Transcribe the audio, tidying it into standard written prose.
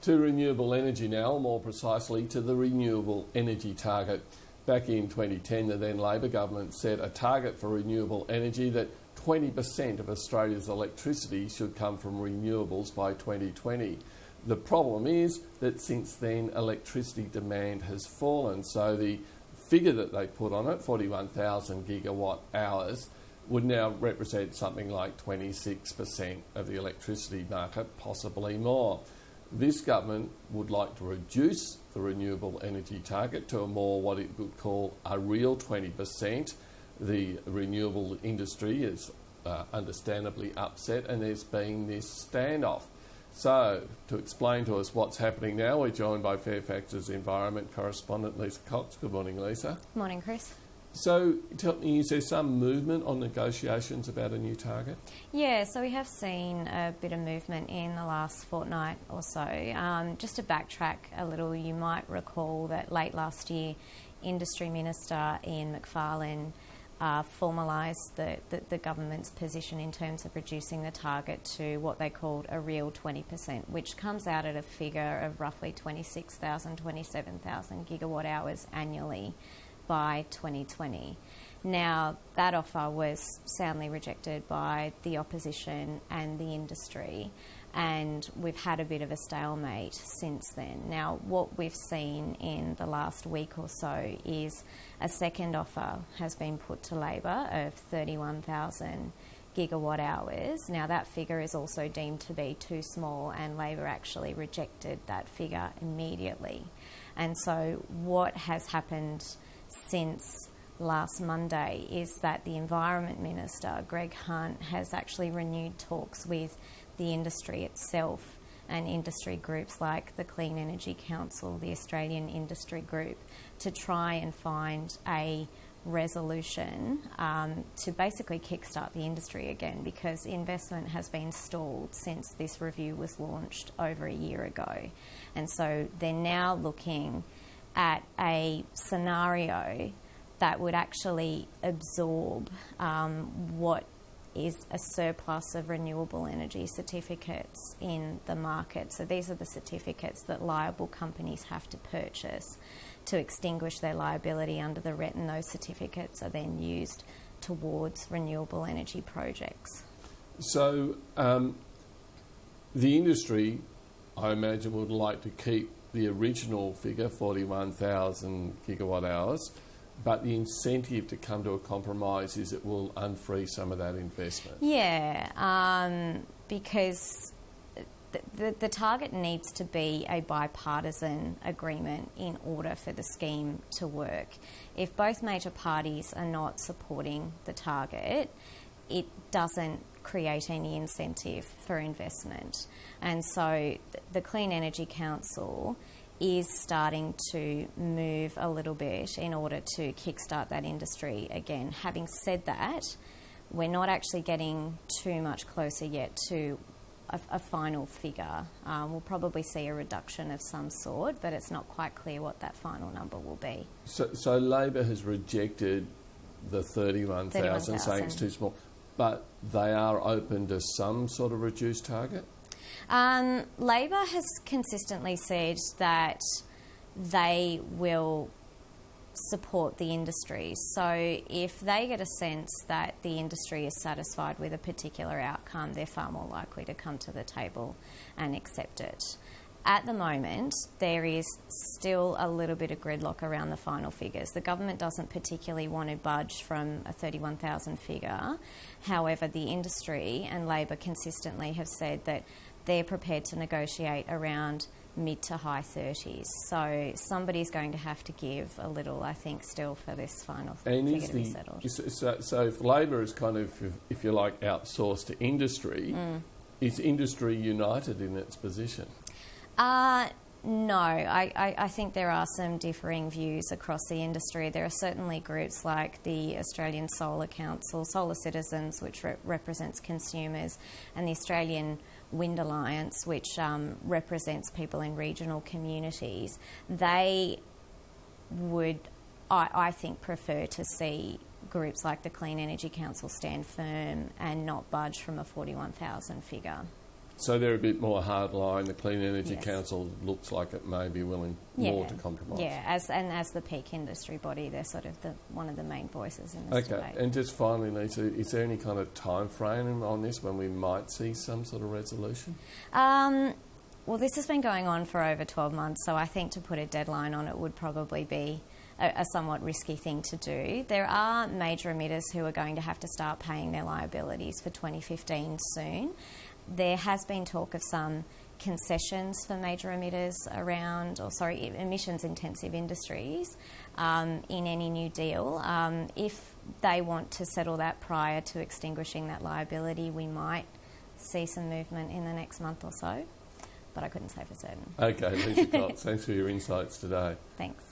To renewable energy now, more precisely to the Renewable Energy Target. Back in 2010, the then Labor government set a target for renewable energy that 20% of Australia's electricity should come from renewables by 2020. The problem is that since then electricity demand has fallen, so the figure that they put on it, 41,000 gigawatt hours, would now represent something like 26% of the electricity market, possibly more. This government would like to reduce the renewable energy target to a more what it would call a real 20%. The renewable industry is understandably upset, and there's been this standoff. So, to explain to us what's happening now, we're joined by Fairfax's environment correspondent Lisa Cox. Good morning, Lisa. Morning, Chris. So, tell me, is there some movement on negotiations about a new target? Yeah, so we have seen a bit of movement in the last fortnight or so. Just to backtrack a little, you might recall that late last year, Industry Minister Ian Macfarlane formalised the government's position in terms of reducing the target to what they called a real 20%, which comes out at a figure of roughly 27,000 gigawatt hours annually by 2020. Now, that offer was soundly rejected by the opposition and the industry, and we've had a bit of a stalemate since then. Now, what we've seen in the last week or so is a second offer has been put to Labor of 31,000 gigawatt hours. Now, that figure is also deemed to be too small, and Labor actually rejected that figure immediately. And so what has happened since last Monday is that the Environment Minister, Greg Hunt, has actually renewed talks with the industry itself and industry groups like the Clean Energy Council, the Australian Industry Group, to try and find a resolution to basically kickstart the industry again, because investment has been stalled since this review was launched over a year ago. And so they're now looking at a scenario that would actually absorb what is a surplus of renewable energy certificates in the market. So these are the certificates that liable companies have to purchase to extinguish their liability under the RET, and those certificates are then used towards renewable energy projects. So the industry, I imagine, would like to keep the original figure, 41,000 gigawatt hours, but the incentive to come to a compromise is it will unfree some of that investment. Yeah, because the target needs to be a bipartisan agreement in order for the scheme to work. If both major parties are not supporting the target, it doesn't create any incentive for investment. And so the Clean Energy Council is starting to move a little bit in order to kickstart that industry again. Having said that, we're not actually getting too much closer yet to a final figure. We'll probably see a reduction of some sort, but it's not quite clear what that final number will be. So Labor has rejected the 31,000, saying it's too small, but they are open to some sort of reduced target? Labor has consistently said that they will support the industry. So if they get a sense that the industry is satisfied with a particular outcome, they're far more likely to come to the table and accept it. At the moment, there is still a little bit of gridlock around the final figures. The government doesn't particularly want to budge from a 31,000 figure. However, the industry and Labor consistently have said that they're prepared to negotiate around mid to high 30s. So somebody's going to have to give a little, I think, still for this final figure to be settled. So if Labor is kind of, if you like, outsourced to industry, is industry united in its position? No, I think there are some differing views across the industry. There are certainly groups like the Australian Solar Council, Solar Citizens, which represents consumers, and the Australian Wind Alliance, which represents people in regional communities. They would, I think, prefer to see groups like the Clean Energy Council stand firm and not budge from a 41,000 figure. So they're a bit more hardline. The Clean Energy Yes. Council looks like it may be willing more to compromise. Yeah, as the peak industry body, they're sort of one of the main voices in this debate. And just finally, Lisa, is there any kind of time frame on this when we might see some sort of resolution? Well, this has been going on for over 12 months, so I think to put a deadline on it would probably be a somewhat risky thing to do. There are major emitters who are going to have to start paying their liabilities for 2015 soon. There has been talk of some concessions for major emitters emissions-intensive industries in any new deal. If they want to settle that prior to extinguishing that liability, we might see some movement in the next month or so, but I couldn't say for certain. Okay, Lisa Cox, thanks for your insights today. Thanks.